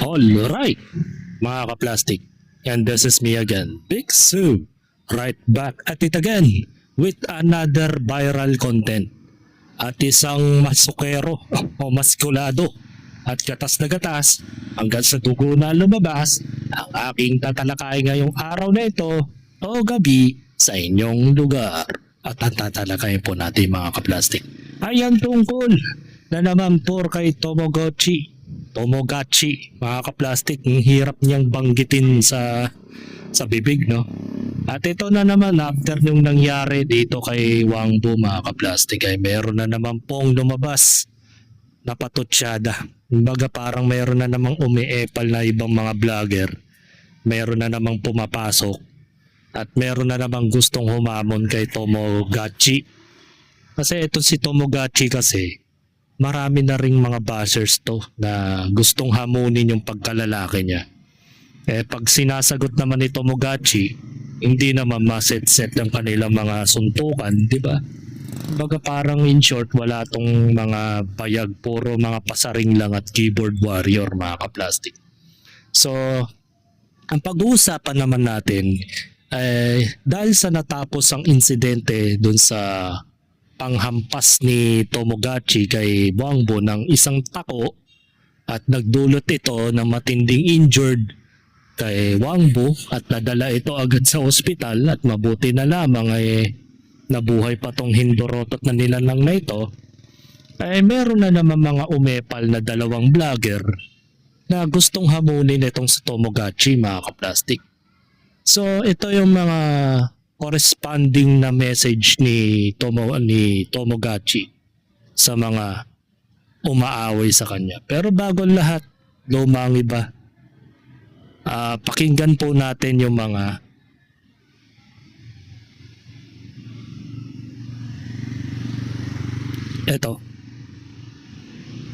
Alright, mga ka-plastic. And this is me again, Big Sue. Right back at it again with another viral content. At isang masukero o maskulado at gatas na gatas hanggang sa dugo na lumabas ang aking tatalakay ngayong araw na ito o gabi sa inyong lugar. At ang tatalakayin po natin mga ka-plastic ay ang tungkol na naman po kay Tomogachi, mga ka-plastic, ang hirap niyang banggitin sa bibig, no? At ito na naman, after nung nangyari dito kay Wangbo, mga ka-plastic, ay meron na naman pong lumabas na patutsada. Kumbaga parang meron na namang umiepal na ibang mga vlogger. Meron na namang pumapasok. At meron na namang gustong humamon kay Tomogachi. Kasi ito si Tomogachi kasi, marami na ring mga bashers to na gustong hamunin yung pagkalalaki niya. Pag sinasagot naman ni Tomogachi, hindi naman maset-set ang kanilang mga suntukan, di ba? Baga parang in short, wala tong mga payag, puro mga pasaring lang at keyboard warrior, mga ka-plastic. So, ang pag-uusapan naman natin ay dahil sa natapos ang insidente dun sa panghampas ni Tomogachi kay Wangbo ng isang tako at nagdulot ito ng matinding injured kay Wangbo at nadala ito agad sa ospital at mabuti na lamang ay nabuhay pa tong hindorotot na nilanang na ito, ay meron na naman mga umepal na dalawang vlogger na gustong hamunin itong sa Tomogachi, mga ka-plastic. So ito yung mga corresponding na message ni Tomogachi sa mga umaaway sa kanya. Pero bago lahat, lumang iba. Pakinggan po natin yung mga eto.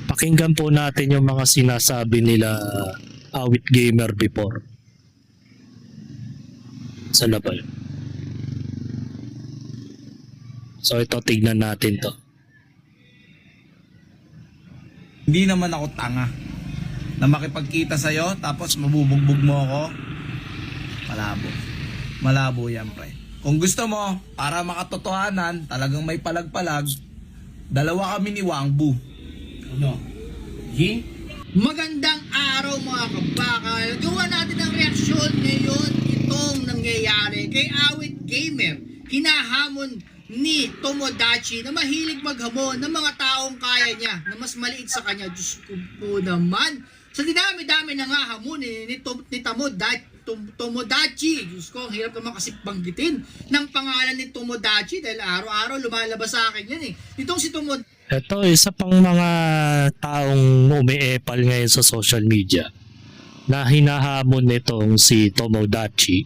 Pakinggan po natin yung mga sinasabi nila Awit Gamer before. Sa labal. So ito, tignan natin to. Hindi naman ako tanga na makipagkita sa'yo tapos mabubugbog mo ako. Malabo. Malabo yan, pre. Kung gusto mo, para makatotohanan, talagang may palag-palag, dalawa kami ni Wangbo. Ano? Yi? Magandang araw mga kabakal. Gawa natin ang reaksyon ngayon itong nangyayari kay Awit Gamer. Hinahamon ni Tomodachi na mahilig maghamon ng mga taong kaya niya na mas maliit sa kanya. Diyos ko po naman. Sa dinami-dami na nga hamon ni Tomodachi. Diyos ko, ang hirap naman kasi banggitin ng pangalan ni Tomodachi dahil araw-araw lumalabas sa akin yan eh. Itong si Tomodachi. Ito, isa pang mga taong umiepal ngayon sa social media na hinahamon nitong si Tomodachi.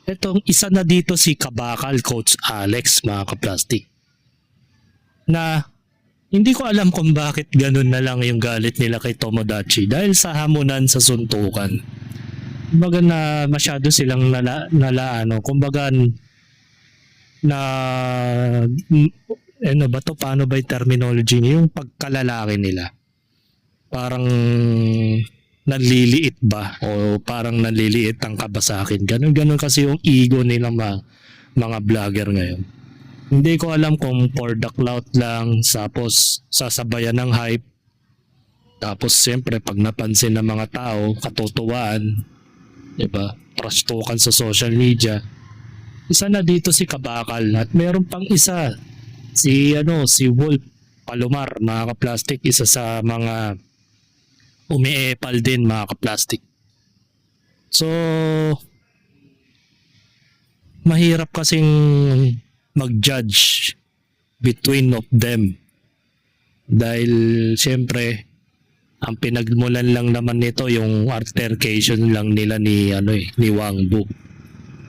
Itong isa na dito si Kabakal Coach Alex, mga ka-plastic. Na hindi ko alam kung bakit ganun na lang yung galit nila kay Tomodachi dahil sa hamunan sa suntukan. Kumbaga na masyado silang kumbaga na ano ba to, paano ba yung terminology niya, yung pagkalalaki nila. Parang nanliliit ba o parang nanliliit ang kaba sa akin. Ganun kasi yung ego nilang mga vlogger ngayon. Hindi ko alam kung for the clout lang, tapos sasabayan ng hype. Tapos siyempre pag napansin ng mga tao, katutuwaan, diba? Trash talkan sa social media. Isa na dito si Kabakal at meron pang isa, si Wolf Palomar, mga ka-plastic, isa sa mga umiepal din, mga ka-plastic. So mahirap kasing mag-judge between of them dahil siyempre ang pinagmulan lang naman nito yung altercation lang nila ni Wangbo.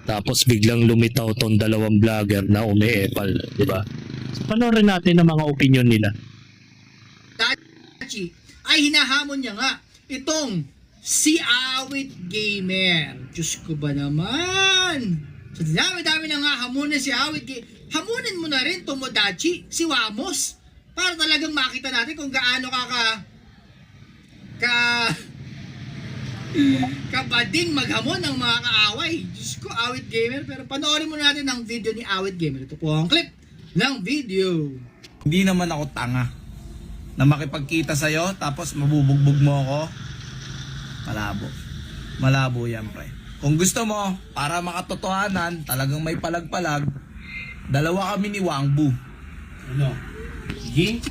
Tapos biglang lumitaw tong dalawang vlogger na umiepal, di ba? So, panoorin natin ang mga opinion nila. Ay hinahamon niya nga itong si Awit Gamer. Diyos ko ba naman? So dami-dami na nga hamunin si Awit Gamer. Hamunin mo na rin Tomodachi, si Wamos, para talagang makita natin kung gaano ka Kabading maghamon ng mga kaaway. Diyos ko, Awit Gamer. Pero panoorin mo natin ang video ni Awit Gamer. Ito po ang clip ng video. Hindi naman ako tanga na makipagkita sa'yo tapos mabubugbog mo ako. Malabo. Malabo yan, pre. Kung gusto mo, para makatotohanan, talagang may palag-palag, dalawa kami ni Wangbu. Ano? G?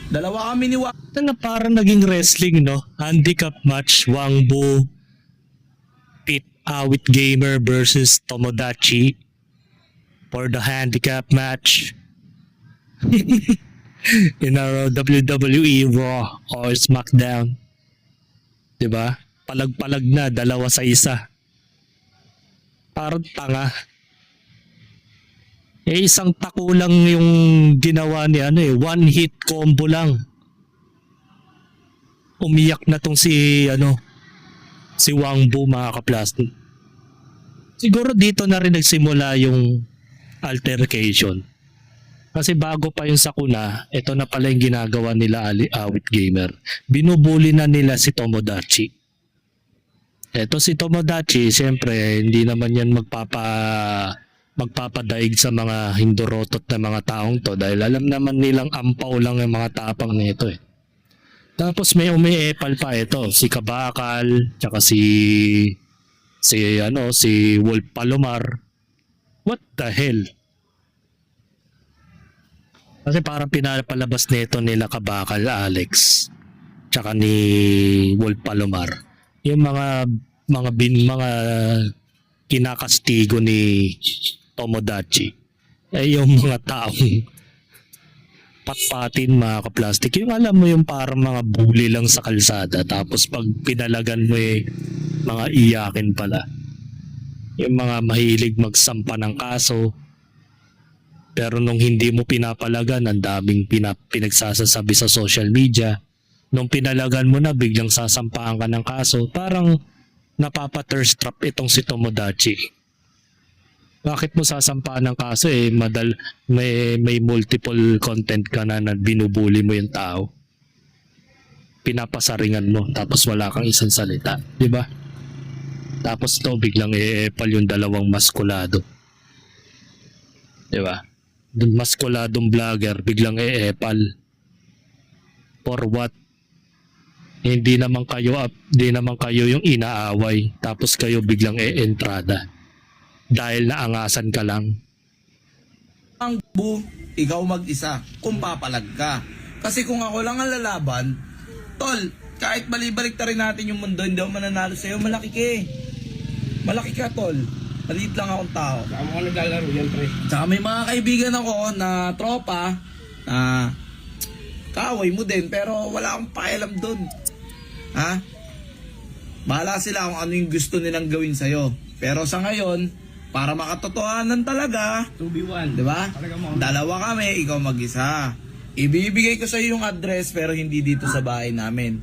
Dalawa kami ni Wangbu. Na parang naging wrestling, no? Handicap match, Wangbu, Pit Awit Gamer versus Tomodachi for the handicap match in our WWE Raw or SmackDown. Diba? Palag-palag na, 2-1. Parang tanga. Isang tako lang yung ginawa ni one hit combo lang. Umiyak na tong si Wangbu, mga kaplastic. Siguro dito na rin nagsimula yung altercation. Kasi bago pa yung sakuna, ito na pala yung ginagawa nila Awit Gamer. Binubuli na nila si Tomodachi. Ito si Tomodachi, siyempre hindi naman yan magpapadaig sa mga hindorotot na mga taong to dahil alam naman nilang ampaw lang yung mga tapang nito eh. Tapos may umiepal pa ito, si Kabakal, tsaka si Wolf Palomar. What the hell? Kasi parang pinapalabas nito nila Kabakal Alex, tsaka ni Wolf Palomar. Yung mga kinakastigo ni Tomodachi. Yung mga taong patpatin, mga kaplastik. Yung alam mo yung parang mga bully lang sa kalsada tapos pag pinalagan mo mga iyakin pala. Yung mga mahilig magsampa ng kaso pero nung hindi mo pinapalagan ang daming pinagsasasabi sa social media. Nung pinalagan mo na biglang sasampaan ka ng kaso, parang napapa-thirst trap itong si Tomodachi. Bakit mo sasampaan ng kaso may multiple content ka na binubuli mo yung tao. Pinapasaringan mo tapos wala kang isang salita, di ba? Tapos to biglang iepal yung dalawang maskulado. Di ba? Maskuladong vlogger biglang iepal. For what? Hindi naman kayo yung inaaway tapos kayo biglang entrada. Dahil naangasan ka lang. Wangbu, ikaw mag-isa kung papalag ka. Kasi kung ako lang ang lalaban, tol, kahit balibalik rin natin yung mundo, hindi ako mananalo sa'yo, malaki ka eh. Malaki ka, tol. Maliit lang akong tao. Saka mo ka naglalaro yan, pre. Tsaka may mga kaibigan ako na tropa na kaaway mo din pero wala akong pakialam dun. Ha? Bahala sila kung ano yung gusto nilang gawin sa'yo. Pero sa ngayon, para makatotohanan talaga, 2v1. di ba? Dalawa kami, ikaw mag-isa. Ibibigay ko sa iyo yung address pero hindi dito sa bahay namin.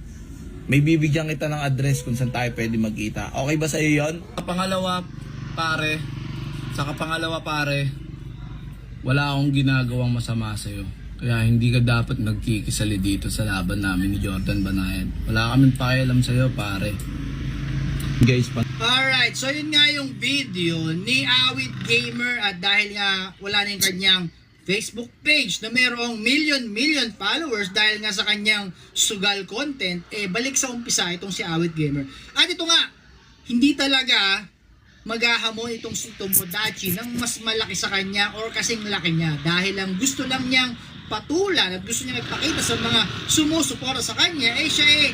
May bibigyan kita ng address kung saan tayo pwede magkita. Okay ba sa iyo 'yon? Pangalawa, pare, wala akong ginagawang masama sa iyo. Kaya hindi ka dapat nagkikisali dito sa laban namin ni Jordan Banayad. Wala kaming pakialam sa iyo, pare. Guys, Alright, so yun nga yung video ni Awit Gamer at dahil nga wala na yung kanyang Facebook page na merong million followers dahil nga sa kanyang sugal content, balik sa umpisa itong si Awit Gamer. At ito nga, hindi talaga maghahamon itong si Tomodachi ng mas malaki sa kanya or kasing laki niya dahil lang gusto lang niyang patulan at gusto niya magpakita sa mga sumusuporta sa kanya, siya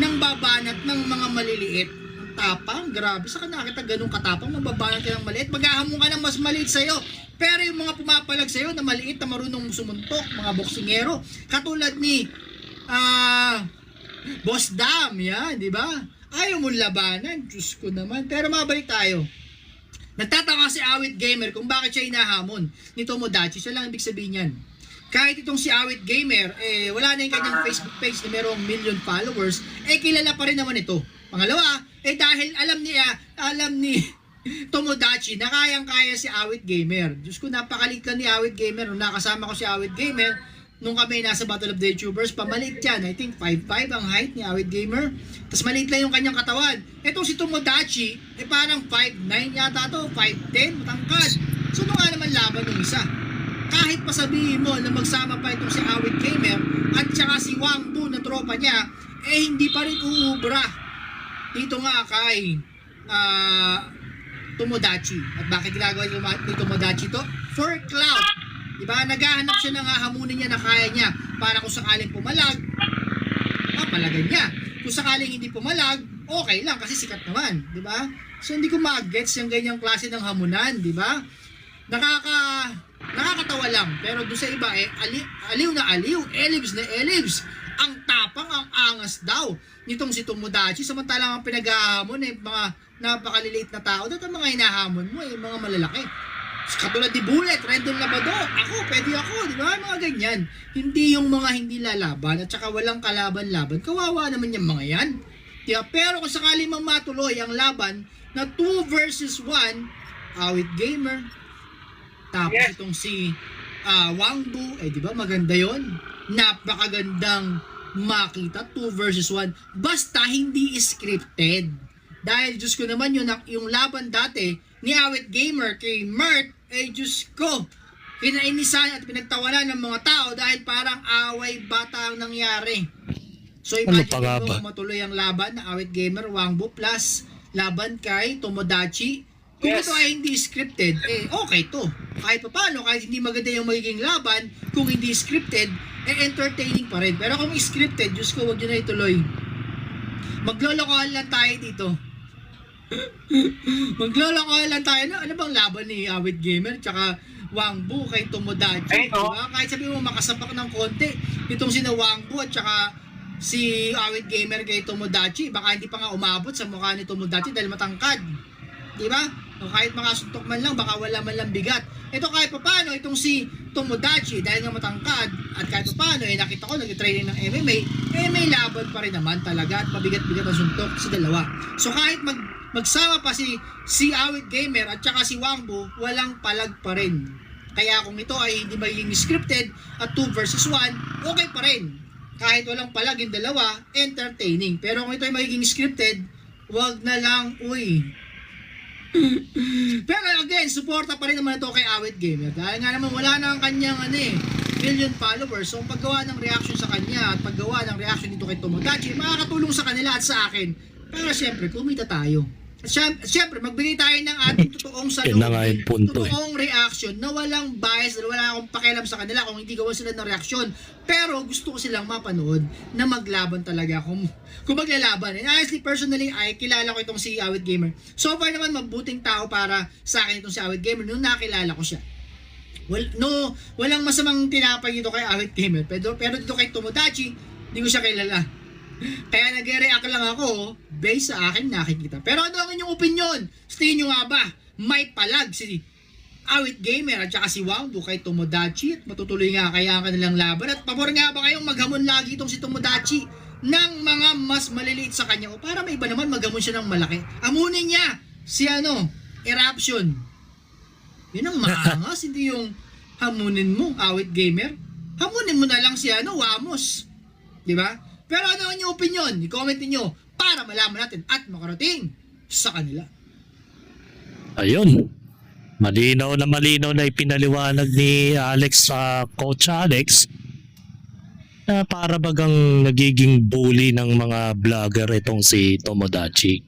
nang babanat ng mga maliliit. Tapang, grabe, saka nakita ganun katapang, mababanat ka ng maliit, maghahamon ka ng mas maliit sa'yo. Pero yung mga pumapalag sa'yo na maliit na marunong sumuntok, mga boksingero, katulad ni Boss Dam, yan, di ba? Ayaw mong labanan, Diyos ko naman. Pero mabalik tayo. Nagtataka si Awit Gamer kung bakit siya hinahamon ni Tomodachi. Siya lang ibig sabihin yan. Kahit itong si Awit Gamer, wala na yung kanyang Facebook page na merong million followers, kilala pa rin naman ito. Pangalawa, dahil alam ni Tomodachi na kayang-kaya si Awit Gamer. Diyos ko, napakaliit lang ni Awit Gamer. Nung nakasama ko si Awit Gamer, nung kami nasa Battle of the YouTubers, pamaliit yan. I think 5'5 ang height ni Awit Gamer. Tapos maliit lang yung kanyang katawan. Etong si Tomodachi, parang 5'9 yata to, 5'10, matangkad. So nung nga naman laban ng isa. Kahit pa sabihin mo na magsama pa itong si Awit Gamer at saka si Wangbu na tropa niya, hindi pa rin uubra dito nga kay Tomodachi. At bakit ginagawa ni Tomodachi to? For clout. Diba? Naghahanap siya ng hahamunin niya na kaya niya para kung sakaling pumalag, papalagan niya. Kung sakaling hindi pumalag, okay lang kasi sikat naman. Diba? So hindi ko mag-gets yung ganyang klase ng hamunan. Diba? Nakakatawa lang. Pero doon sa iba, aliw na aliw, elibs na elibs. Ang tapang, ang angas daw nitong si Tomodachi. Samantalang ang pinag-ahamon mga napakaliliit na tao. Dito ang mga hinahamon mo, mga malalaki. Katulad ni Bullet, Rendon Labado, pwede ako, di ba? Mga ganyan. Hindi yung mga hindi lalaban at saka walang kalaban-laban. Kawawa naman yung mga yan. Diba? Pero kung sakali mang matuloy ang laban na 2 versus 1, Awit Gamer, tapos itong si Wangbu, di ba maganda yon? Napakagandang makita, 2 versus 1. Basta hindi scripted. Dahil Diyos ko naman yung laban dati ni Awit Gamer kay Mert, Diyos ko, kinainisan at pinagtawanan ng mga tao dahil parang away bata ang nangyari. So imagine mo kung matuloy ang laban na Awit Gamer, Wangbu plus laban kay Tomodachi. Kung ito ay hindi scripted, okay to. Kahit pa paano, kahit hindi maganda yung magiging laban, kung hindi scripted, entertaining pa rin. Pero kung scripted, Diyos ko, huwag nyo na ituloy. Maglolokohan lang tayo dito. Maglolokohan lang tayo. Ano bang laban ni Awit Gamer tsaka Wangbu kay Tomodachi? Diba? Kahit sabi mo makasapak ng konti, itong sina Wangbu at tsaka si Awit Gamer kay Tomodachi, baka hindi pa nga umabot sa mukha ni Tomodachi dahil matangkad. Diba? O kahit makasuntok man lang, baka wala man lang bigat. Ito kahit pa paano, itong si Tomodachi, dahil nga matangkad, at kahit pa paano, nakita ko, nag-training ng MMA, may laban pa rin naman talaga, at mabigat-bigat ang suntok sa dalawa. So kahit magsama pa si Awit Gamer at saka si Wangbu, walang palag pa rin. Kaya kung ito ay hindi magiging scripted at 2 versus 1, okay pa rin. Kahit walang palag yung dalawa, entertaining. Pero kung ito ay magiging scripted, wag na lang, Pero again, suporta pa rin naman ito kay Awit Gamer. Dahil nga naman wala na ang kanyang million followers. So paggawa ng reaction sa kanya at paggawa ng reaction dito kay Tomodachi, makakatulong sa kanila at sa akin. Para syempre, kumita tayo. At syempre, magbigay tayo ng ating totoong salubin, totoong reaction na walang bias, wala akong pakialam sa kanila kung hindi gawa sila ng reaksyon. Pero gusto ko silang mapanood na maglaban talaga kung maglalaban. And honestly, personally, ay kilala ko itong si Awit Gamer. So far naman, mabuting tao para sa akin itong si Awit Gamer nung nakilala ko siya. Walang masamang tinapay dito kay Awit Gamer. Pero dito kay Tomodachi, hindi ko siya kilala. Kaya nag-react lang ako based sa akin nakikita. Pero ano ang inyong opinion? Sa tingin nyo nga ba may palag si Awit Gamer at saka si Wangbu kay Tomodachi at matutuloy nga kaya ang kanilang laban? At pabor nga ba kayong maghamon lagi itong si Tomodachi ng mga mas maliliit sa kanya? O para may iba naman maghamon siya ng malaki? Amunin niya si Eruption. Yun ang maangas, hindi yung hamunin mo, Awit Gamer. Hamunin mo na lang si Wamos. Diba? Pero ano ang inyong opinion? I-comment niyo para malaman natin at makarating sa kanila. Ayun. Malinaw na ipinaliwanag ni Alex sa Coach Alex na para bagang nagiging bully ng mga vlogger itong si Tomodachi.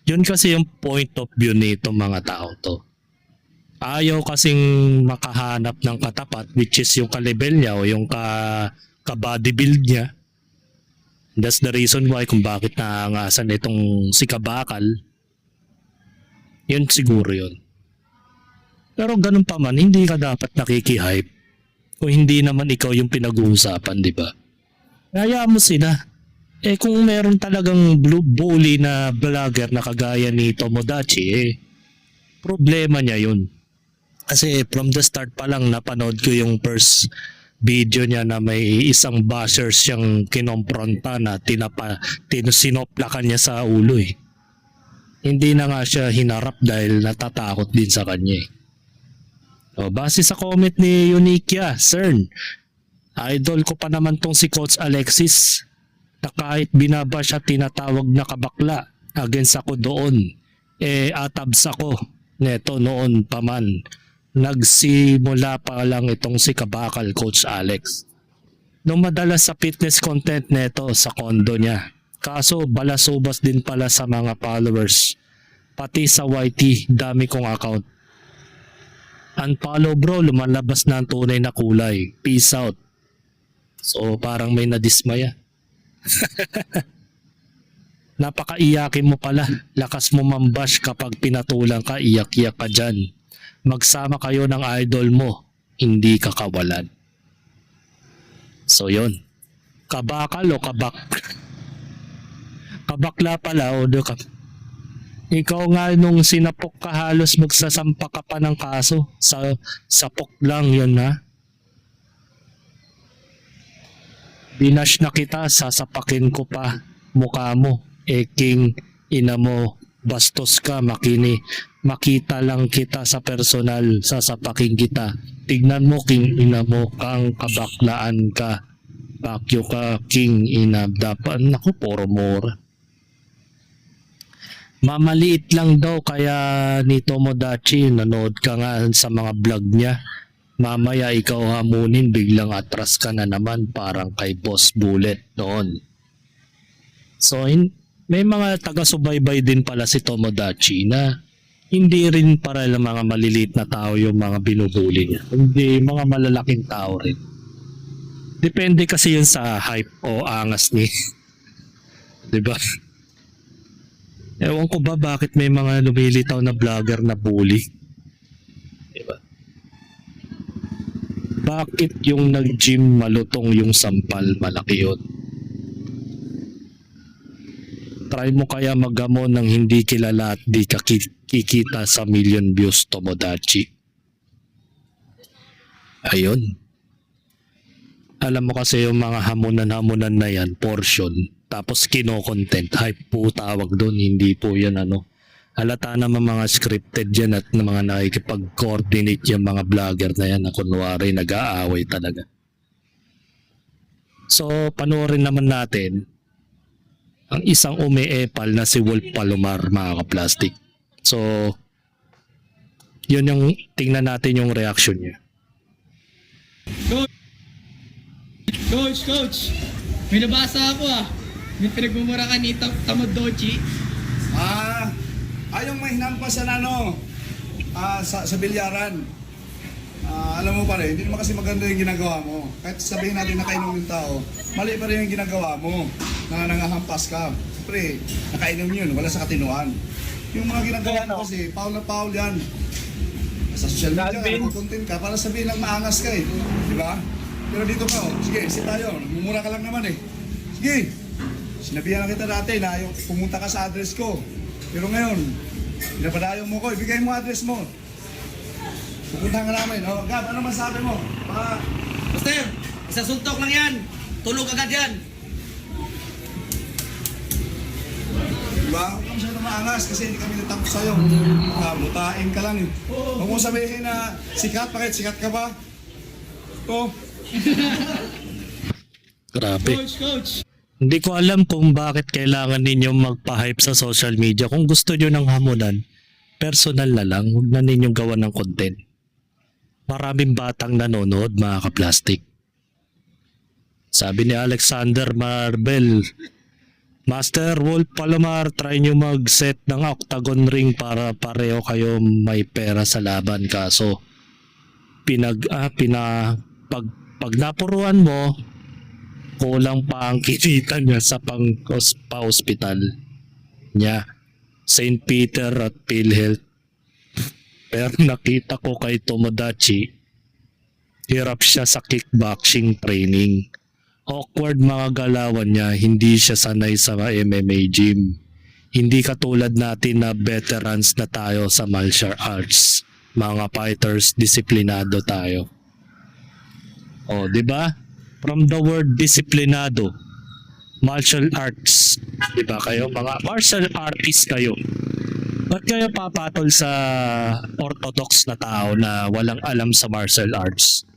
Yun kasi yung point of view nitong mga tao to. Ayaw kasing makahanap ng katapat which is yung ka-level niya o yung ka-bodybuild niya. That's the reason why kung bakit naangasan itong si Kabakal. Yun siguro yun. Pero ganun pa man, hindi ka dapat nakikihype kung hindi naman ikaw yung pinag-uusapan, di ba? Kaya mo sila. Kung meron talagang bully na vlogger na kagaya ni Tomodachi, problema niya yun. Kasi from the start pa lang napanood ko yung first video niya na may isang basher siyang kinompronta na sinoplakan niya sa ulo . Hindi na nga siya hinarap dahil natatakot din sa kanya . Base sa comment ni Unikia, CERN, Idol ko pa naman tong si Coach Alexis na kahit binaba siya tinatawag na kabakla. Against ako doon. Atabs ako. Neto noon pa man. Nagsimula pa lang itong si Kabakal, Coach Alex. Nung madalas sa fitness content neto sa kondo niya. Kaso balasubas din pala sa mga followers. Pati sa YT, dami kong account. Unfollow bro, lumalabas na ang tunay na kulay. Peace out. So parang may nadismaya. Napakaiyakin mo pala. Lakas mo mambash kapag pinatulang ka, iyak-iyak ka dyan. Magsama kayo ng idol mo, hindi ka kawalan. So yon. Kabakal o kabak? Kabakla pala o do ka. Ikaw nga nung sinapok ka halos magsasampa ka pa ng kaso. Sa sapok lang yun ha. Binash na kita, sasapakin ko pa mukha mo. King ina mo, bastos ka, makita lang kita sa personal, sasapakin kita. Tignan mo, king ina mo, kang kabaklaan ka. Bakyo ka, king ina, dapat, naku, puro mura. Mamaliit lang daw kaya ni Tomodachi, nanood ka nga sa mga vlog niya. Mamaya ikaw hamunin, biglang atras ka na naman parang kay Boss Bullet noon. So may mga taga-subaybay din pala si Tomodachi na hindi rin para lang mga maliliit na tao yung mga binubuli niya. Hindi mga malalaking tao rin. Depende kasi yun sa hype o angas ni. Diba? Ewan ko ba bakit may mga lumilitaw na vlogger na bully? Diba? Bakit yung nag-gym malutong yung sampal, malaki yun? Try mo kaya magamo ng hindi kilala at di ka kikita sa million views, Tomodachi. Ayun. Alam mo kasi yung mga hamunan-hamunan na yan, portion, tapos kino-content, hype po tawag doon, hindi po yan ano. Halata naman mga scripted yan at mga nakikipag-coordinate yung mga vlogger na yan na kunwari nag-aaway talaga. So, panoorin naman natin ang isang umiepal na si Wolf Palomar, mga kaplastic. So, yun yung tingnan natin yung reaction niya. Coach, may nabasa ako May pinagmumura ka ni Tomodachi. Yung may hinampas sa sa bilyaran. Alam mo pare, hindi naman kasi maganda yung ginagawa mo. Kahit sabihin natin nakainom yung tao, mali pa rin yung ginagawa mo na nangahampas ka. Siyempre, nakainom yun, wala sa katinuan. Yung mga ginagawa mo kasi, foul na foul yan. Sa social media, nag-content ka para sabihin lang maangas ka eh. Di ba? Pero dito ka, sige, sit tayo. Nagmumura ka lang naman eh. Sige, sinabihan na kita dati na yung pumunta ka sa address ko. Pero ngayon, pinapadayo mo ko, ibigay mo address mo. Pupuntahan ka namin. Gab, ano masabi mo? Master, isang suntok lang yan. Tulog agad yan. Diba? Huwag ka masyado maangas kasi hindi kami natakot sa'yo. Butain ka lang eh. Huwag mo sabihin na sikat, bakit sikat ka ba? Grabe. Coach. Hindi ko alam kung bakit kailangan ninyo magpa-hype sa social media. Kung gusto nyo ng hamunan, personal na lang, huwag na ninyong gawa ng content. Maraming batang nanonood, mga kaplastik. Sabi ni Alexander Marbel, Master Wolf Palomar, try nyo mag-set ng octagon ring para pareho kayo may pera sa laban. Kaso, pag napuruan mo, kulang pa ang kinita niya sa pa-hospital niya. St. Peter at PhilHealth. Pero nakita ko kay Tomodachi, hirap siya sa kickboxing training. Awkward mga galawan niya, hindi siya sanay sa MMA gym. Hindi katulad natin na veterans na tayo sa martial arts. Mga fighters, disiplinado tayo. O, di ba? From the word disiplinado, martial arts. Di ba kayo? Mga martial artists kayo. Ba't kayo papatol sa orthodox na tao na walang alam sa martial arts?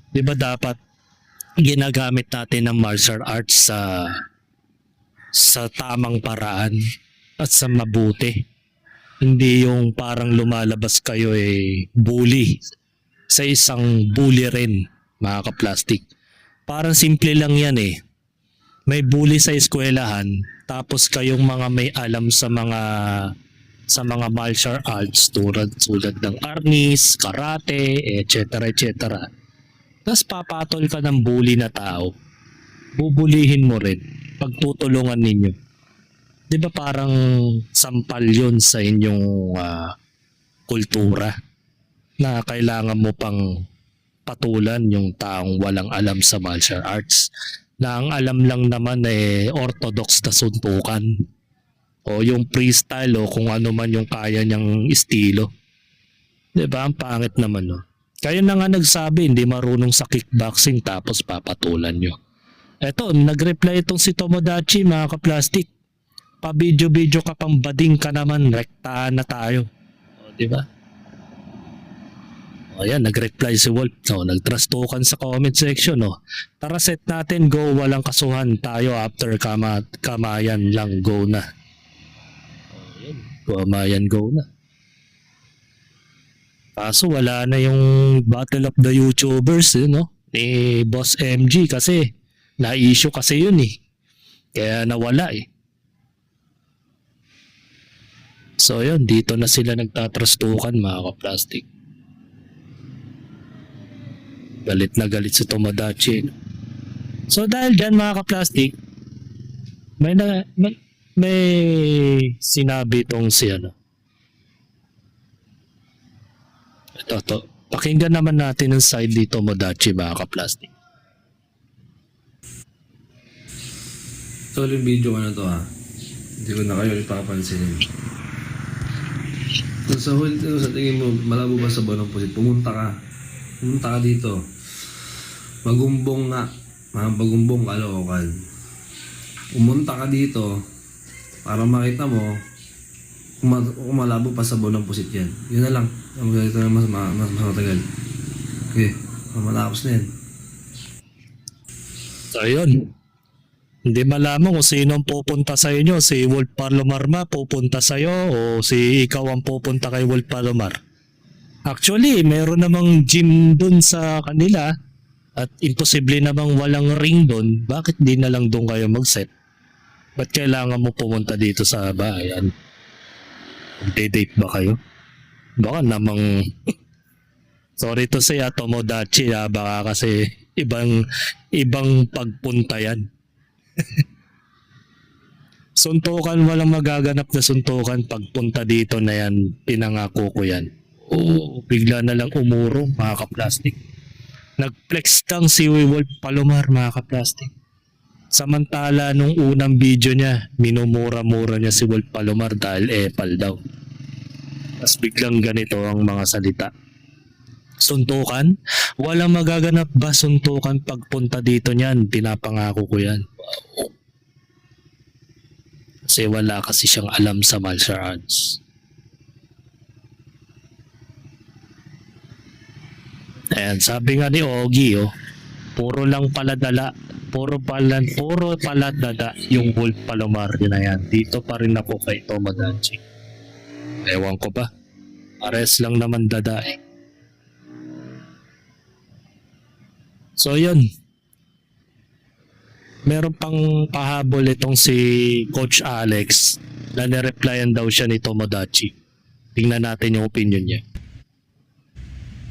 Di ba dapat ginagamit natin ng martial arts sa tamang paraan at sa mabuti. Hindi yung parang lumalabas kayo bully sa isang bully rin, mga ka-plastic. Parang simple lang yan May bully sa eskwelahan, tapos kayong mga may alam sa mga martial arts tulad ng arnis, karate, etc. Tapos papatol ka ng bully na tao. Bubulihin mo rin. Pagtutulungan ninyo. Di ba parang sampal yun sa inyong kultura na kailangan mo pang patulan yung taong walang alam sa martial arts na ang alam lang naman orthodox na suntukan o yung freestyle o kung ano man yung kaya niyang estilo. Di ba? Ang pangit naman Kayo na nga nagsabi hindi marunong sa kickboxing tapos papatulan nyo. Eto, nag-reply itong si Tomodachi, mga ka-plastic. Pa-video-video ka pang bading ka naman, rektahan na tayo. O, di ba? O yan, nag-reply si Wolf. O, nag-trustukan sa comment section. O. Tara set natin, go, walang kasuhan tayo after kamayan lang, go na. O, yan, kamayan, go na. Kaso wala na yung Battle of the YouTubers, ni Boss MG kasi na-issue kasi yun Kaya nawala So yun, dito na sila nagtatrastukan, mga ka-plastic. Galit na galit si Tomodachi. So dahil dyan, mga ka-plastic, may sinabi itong si Ito. Pakinggan naman natin ang side ni Tomodachi, mga ka-plastic. Tol, yung video ko na to hindi ko na kayo ipapansinin. Kung sa tingin mo, malabo ba sa Bonong Pusit, pumunta ka dito. Magumbong nga, mga bagumbong Caloocan. Pumunta ka dito para makita mo kung malabo pa sa Bonong Pusit yan. Yun na lang. Ito na mas matagal. Okay, malapos na yan. So yun. Hindi malaman kung sino ang pupunta sa inyo. Si Wolf Palomar ma pupunta sa iyo o si ikaw ang pupunta kay Wolf Palomar. Actually, meron namang gym dun sa kanila at imposible namang walang ring dun. Bakit di na lang dun kayo mag-set? Ba't kailangan mo pumunta dito sa bayan? Magde-date ba kayo? Baka namang sorry to say Tomodachi baka kasi ibang pagpunta yan. Suntukan, walang magaganap na suntukan pagpunta dito na yan, pinangako ko yan. Oo, bigla na lang umurong, mga ka-plastic. Nag-flex lang si Wolf Palomar, mga ka-plastic. Samantala nung unang video niya, minumura-mura niya si Wolf Palomar dahil epal daw. Tapos biglang ganito ang mga salita. Suntukan? Walang magaganap ba suntukan pagpunta dito niyan? Pinapangako ko yan. Wow. Kasi wala kasi siyang alam sa martial arts. Ayan, sabi nga ni Ogie, puro lang paladala. Puro paladada yung Wolf Palomar na yan. Dito pa rin ako kay Tomodachi. Ewan ko ba? Pares lang naman dada So yun. Meron pang pahabol itong si Coach Alex na nireplyan daw siya ni Tomodachi. Tingnan natin yung opinion niya.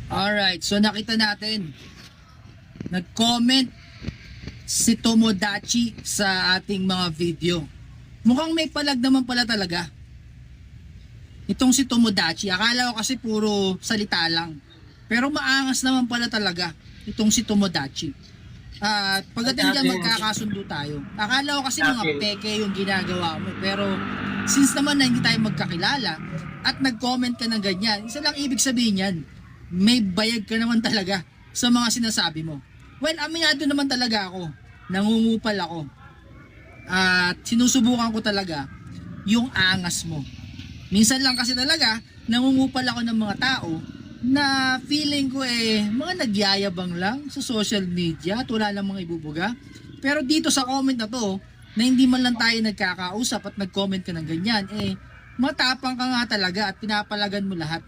Alright, so nakita natin. Nag-comment si Tomodachi sa ating mga video. Mukhang may palag naman pala talaga. Itong si Tomodachi, akala ko kasi puro salita lang. Pero maangas naman pala talaga itong si Tomodachi. At pagdating dyan magkakasundo tayo. Akala ko kasi mga peke yung ginagawa mo. Pero since naman na hindi tayo magkakilala at nag-comment ka ng ganyan, isa lang ibig sabihin yan, may bayag ka naman talaga sa mga sinasabi mo. Well, aminado naman talaga ako. Nangungupal ako. At sinusubukan ko talaga yung angas mo. Minsan lang kasi talaga, nangungupal ako ng mga tao na feeling ko mga nagyayabang lang sa social media at wala lang mga ibubuga. Pero dito sa comment na to, na hindi man lang tayo nagkakausap at nag-comment ka ng ganyan, matapang ka nga talaga at pinapalagan mo lahat.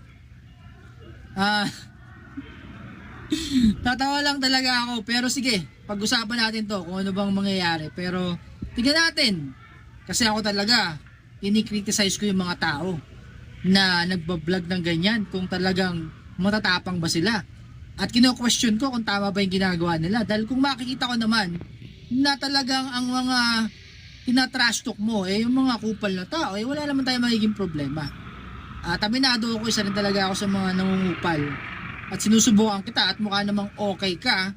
Tatawa lang talaga ako, pero sige, pag-usapan natin to kung ano bang mangyayari. Pero tignan natin, kasi ako talaga, ini-criticize ko yung mga tao na nagbablog ng ganyan kung talagang matatapang ba sila. At kino-question ko kung tama ba yung ginagawa nila. Dahil kung makikita ko naman na talagang ang mga tinatrash talk mo, yung mga kupal na tao, wala naman tayo magiging problema. Aminado ako, isa rin talaga ako sa mga nangungupal. At sinusubukan kita at mukha namang okay ka.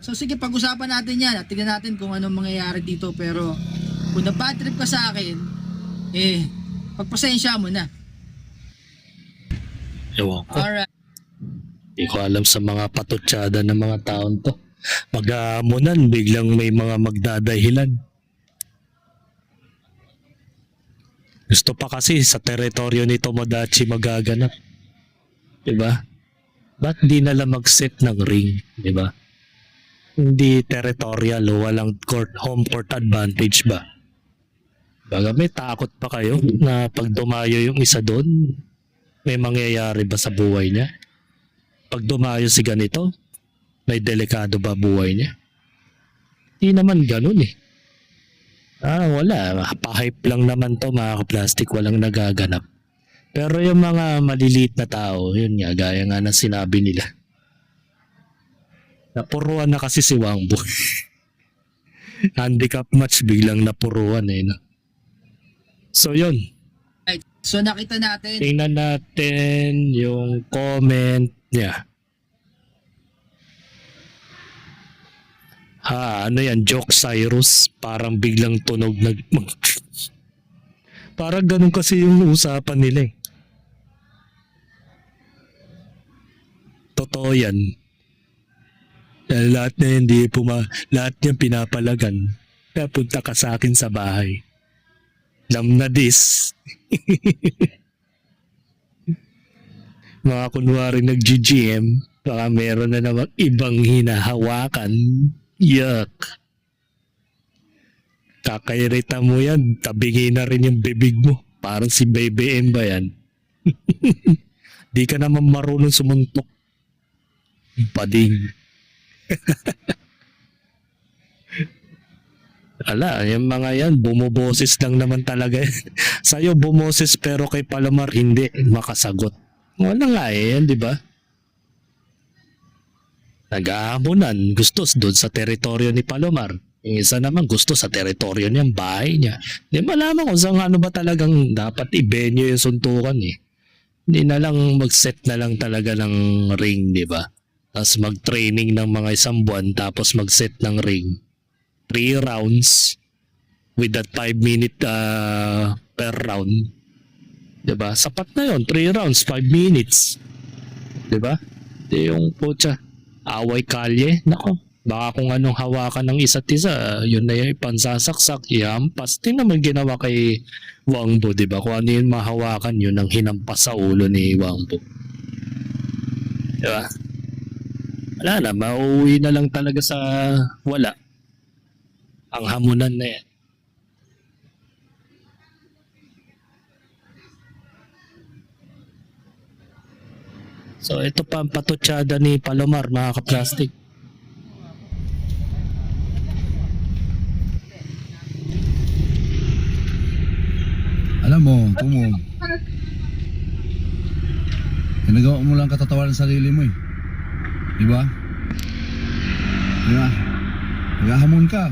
So sige, pag-usapan natin yan at tignan natin kung anong mangyayari dito. Pero kung na-bad trip ka sa akin, pagpasensya mo na. Ewan ko. Alright. Hindi ko alam sa mga patutsada ng mga taon to. Mag-aamunan, biglang may mga magdadahilan. Gusto pa kasi sa teritoryo ni Tomodachi magaganap. Diba? Ba't di nala mag-set ng ring? Diba? Hindi territorial o walang home court advantage ba? Baga may takot pa kayo na pag dumayo yung isa doon, may mangyayari ba sa buhay niya? Pag dumayo si ganito, may delikado ba buhay niya? Di naman ganun wala. Pa-hype lang naman to mga ka-plastic, walang nagaganap. Pero yung mga maliliit na tao, yun nga, gaya nga ng sinabi nila. Napuruan na kasi si Wangbo. Handicap match, biglang napuruan no? So yun. Right. So nakita natin. Tingnan natin yung comment niya. Ano yan? Joke Cyrus. Parang biglang tunog parang ganun kasi yung usapan nila Totoo yan. Dahil lahat na lahat niyang pinapalagan. Napunta ka sa akin sa bahay. Lam na this. Mga kunwari nag-GGM, baka meron na namang ibang hinahawakan. Yuck. Kakairita mo yan, tabingin na rin yung bibig mo. Parang si BBM ba yan? Di ka naman marunong sumuntok. Bading. Ala, yung mga yan, bumuboses lang naman talaga. Sa'yo bumoses pero kay Palomar hindi makasagot. Wala nga yan, di ba? Nag-aamunan, gusto doon sa teritoryo ni Palomar. Yung isa naman gusto sa teritoryo niyang bahay niya. Hindi malaman kung saan ano ba talagang dapat i-venue yung suntukan Hindi na lang mag-set na lang talaga ng ring, di ba? Tapos mag-training ng mga isang buwan tapos mag-set ng ring. 3 rounds with that 5 minute per round. Diba? Sapat na yon, 3 rounds, 5 minutes. Diba? Di yung pucha, away kalye. Nako, baka kung anong hawakan ng isa't isa, yun na yung pansasaksak, ihampas. Di naman ginawa kay Wangbo, diba? Kung ano yung mahawakan, yun ang hinampas sa ulo ni Wangbo. Diba? Wala na, mauwi na lang talaga sa wala. Ang hamunan na yan. So ito pa ang patutsada ni Palomar, mga ka-plastic. Alam mo, Tumo, ginagawa mo lang katatawanan sa sarili mo Di ba? Naghahamon ka.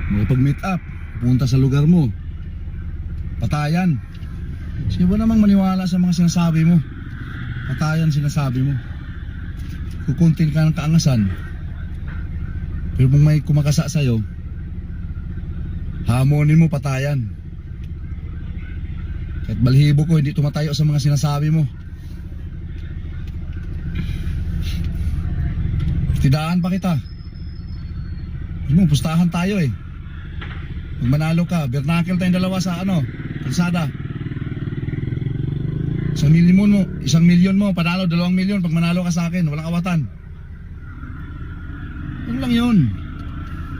Makapag-meet up, punta sa lugar mo. Patayan. Sino ba namang maniwala sa mga sinasabi mo? Patayan sinasabi mo. Kukuntin ka ng kaangasan. Pero kung may kumakasa sa'yo, hamonin mo patayan. Kahit balhibo ko, hindi tumatayo sa mga sinasabi mo. Tidaan pa kita. Pustahan tayo Pag manalo ka, bernakel tayong dalawa sa kalsada. Isang milyon mo, panalo 2 milyon pag manalo ka sa akin, walang awatan. Yun lang yun.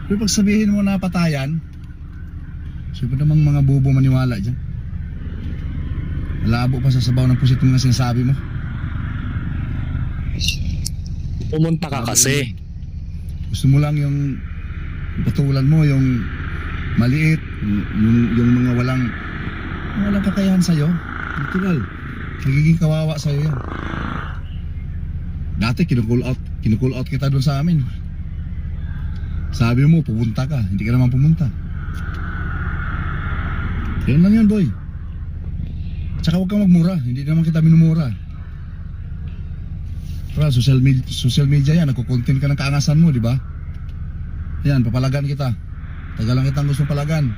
Pero pag sabihin mo na patayan, sino namang mga bobo maniwala dyan? Malabo pa sa sabaw ng pusit mga sinasabi mo. Pumunta ka kasi. Gusto mo lang yung patulan mo, yung maliit, yung mga walang kakayahan sa'yo. Natural. Nagiging kawawa sa'yo yan. Dati kinukul out kita doon sa amin. Sabi mo, pupunta ka. Hindi ka naman pumunta. Yan lang yun, boy. Tsaka huwag kang magmura. Hindi naman kita minumura. Pero social media yan. Nagko-content ka ng kaangasan mo, di ba? Yan, papalagan kita. Tagal lang kitang gusto palagan.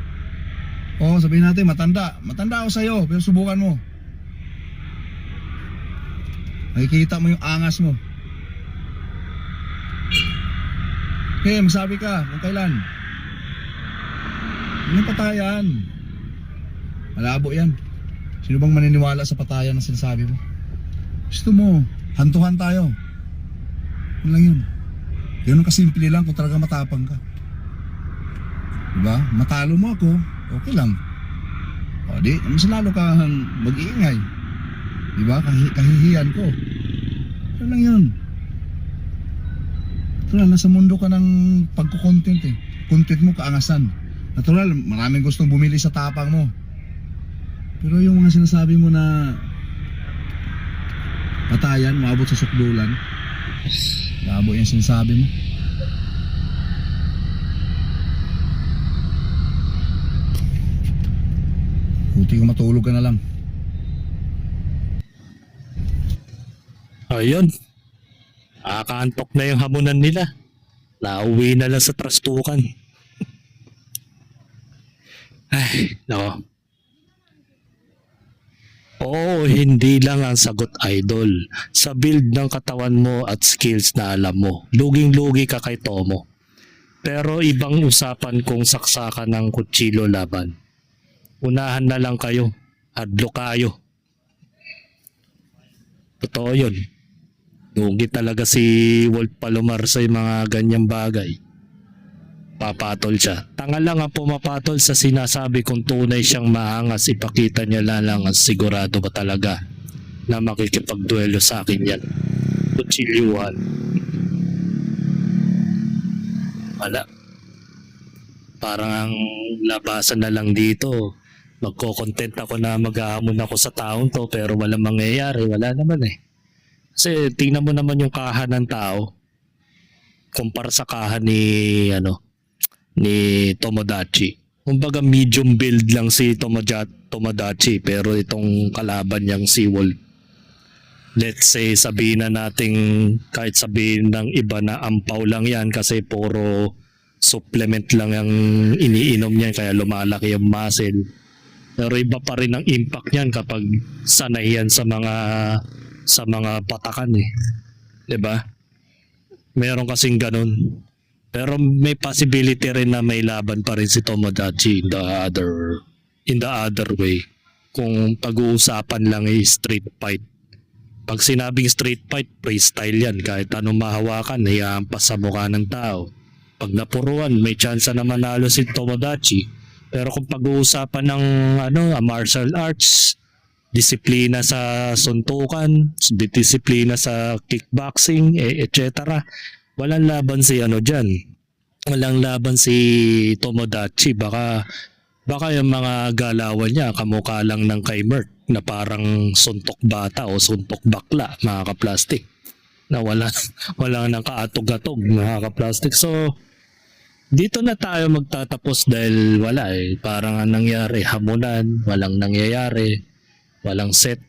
Oo, sabihin natin, matanda. Matanda ako sa'yo, pero subukan mo. Nakikita mo yung angas mo. Okay, magsabi ka kung kailan. Yung patayan. Malabo yan. Sino bang maniniwala sa patayan na sinasabi mo? Gusto mo, hantuhan tayo. Yun lang yun. Ganun kasimple lang kung talaga matapang ka. Diba? Matalo mo ako, okay lang. O di, mas lalo kang mag-iingay. Diba? Kahihiyan ko. Yun lang yun. Natural, nasa mundo ka ng pagkukontent eh. Content mo, kaangasan. Natural, maraming gustong bumili sa tapang mo. Pero yung mga sinasabi mo na patayan, maabot sa sukdulan, labo yung sinasabi mo. Buti kung matulog ka na lang. Ayun. Nakakaantok na yung hamunan nila. Nauwi na lang sa trastukan. Ay, nako. Oo, hindi lang ang sagot, idol. Sa build ng katawan mo at skills na alam mo, luging-lugi ka kay Tomo. Pero ibang usapan kung saksakan ng kutsilo laban. Unahan na lang kayo. Adlo kayo. Totoo yun. Lugi talaga si Wolf Palomar sa mga ganyang bagay. Papatol siya. Tanga lang ang pumapatol sa sinasabi kung tunay siyang maangas. Ipakita niya lang ang sigurado ba talaga na makikipagduelo sa akin yan. Kutsilyuhan. Wala. Parang ang labasan na lang dito. Magko-content ako na mag-ahamon ako sa taong to pero walang mangyayari. Wala naman eh. Kasi tingnan mo naman yung kahan ng tao kumpara sa kahan ni Tomodachi. Kumbaga medium build lang si Tomodachi pero itong kalaban niyang si Wolf. Let's say sabihin na nating kahit sabihin ng iba na ampaw lang yan kasi puro supplement lang yung iniinom niya kaya lumalaki yung muscle. Pero iba pa rin ang impact niyan kapag sanay yan sa mga patakan eh. 'Di ba? Meron kasing ganun. Pero may possibility rin na may laban pa rin si Tomodachi in the other way. Kung pag-uusapan lang ay street fight. Pag sinabing street fight, freestyle yan. Kahit anong mahawakan, hihampas sa mukha ng tao. Pag napuruan, may chance na manalo si Tomodachi. Pero kung pag-uusapan ng martial arts, disiplina sa suntukan, disiplina sa kickboxing, etc. Walang laban si dyan. Walang laban si Tomodachi. Baka yung mga galawan niya kamukha lang ng kay Mert na parang suntok bata o suntok bakla, mga kaplastik. Na wala nang kaatog-atog, mga kaplastik. So, dito na tayo magtatapos dahil wala eh. Parang ang nangyari, hamunan, walang nangyayari, walang set.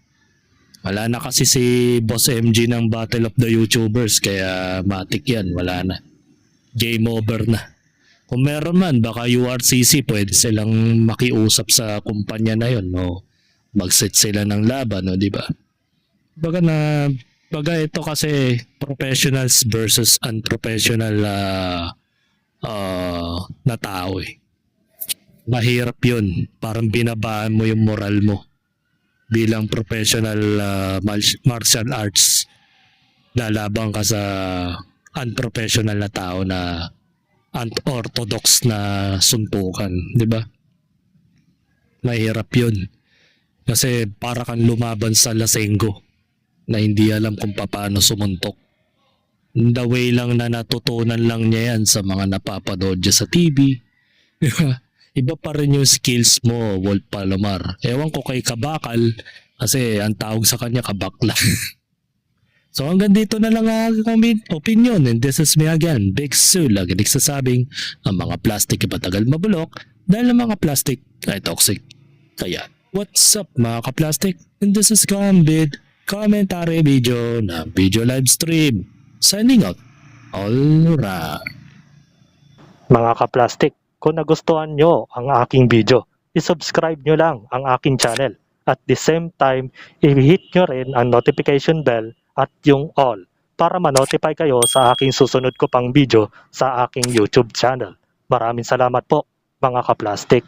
Wala na kasi si Boss MG ng Battle of the YouTubers kaya matik yan, wala na. Game over na. Kung meron man, baka URCC pwede silang makiusap sa kumpanya na yon, no? Mag-set sila ng laban, no, di ba? Baga ito kasi professionals versus unprofessional na tao eh. Mahirap yun. Parang binabaan mo yung moral mo. bilang professional martial arts, lalabang ka sa unprofessional na tao na unorthodox na suntukan, di ba? Mahirap yun. Kasi para kang lumaban sa lasenggo na hindi alam kung paano sumuntok. The way lang na natutunan lang niya yan sa mga napapanood niya sa TV. Iba pa rin yung skills mo, Wolf Palomar. Ewan ko kay Kabakal kasi ang tawag sa kanya Kabakla. So hanggang dito na lang ang aking opinion, and this is me again, Big Sue, lagi nagsasabing ang mga plastic ay matagal mabulok dahil ang mga plastic ay toxic. Kaya, what's up mga ka-plastic? And this is Gambit, commentary video na video live stream. Signing out. Alright. Mga ka-plastic, kung nagustuhan nyo ang aking video, isubscribe nyo lang ang aking channel. At the same time, i-hit nyo rin ang notification bell at yung all para ma-notify kayo sa aking susunod ko pang video sa aking YouTube channel. Maraming salamat po mga ka-plastic.